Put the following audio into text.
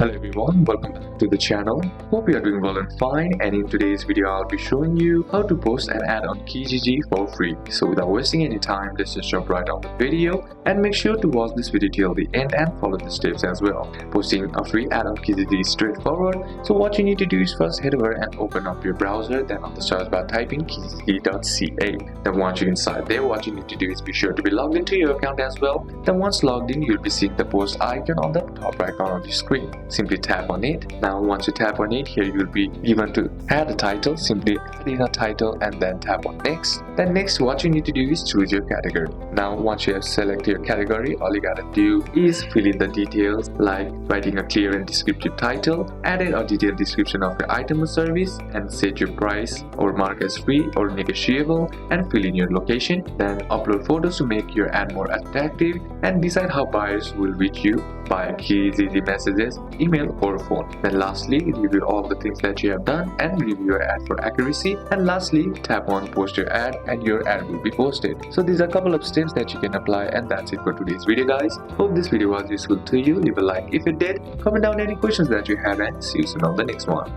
Hello everyone, welcome back to the channel. Hope you are doing well and fine, and in today's video I'll be showing you how to post an ad on Kijiji for free. So without wasting any time, let's just jump right on the video and make sure to watch this video till the end and follow the steps as well. Posting a free ad on Kijiji is straightforward, so what you need to do is first head over and open up your browser, then on the search bar type in kijiji.ca. Then once you're inside there, what you need to do is be sure to be logged into your account as well. Then once logged in, you'll be seeing the post icon on the top right corner of the screen. Simply tap on it. Now once you tap on it, here you will be given to add a title. Simply add in a title and then tap on next. Then next, what you need to do is choose your category. Now once you have selected your category, all you gotta do is fill in the details like writing a clear and descriptive title, add in a detailed description of your item or service, and set your price or mark as free or negotiable, and fill in your location. Then upload photos to make your ad more attractive, and decide how buyers will reach you by Kijiji messages, email or phone. Then lastly, review all the things that you have done and review your ad for accuracy. And lastly, tap on post your ad and your ad will be posted. So these are a couple of steps that you can apply, and that's it for today's video guys. Hope this video was useful to you. Leave a like if it did, comment down any questions that you have, and see you soon on the next one.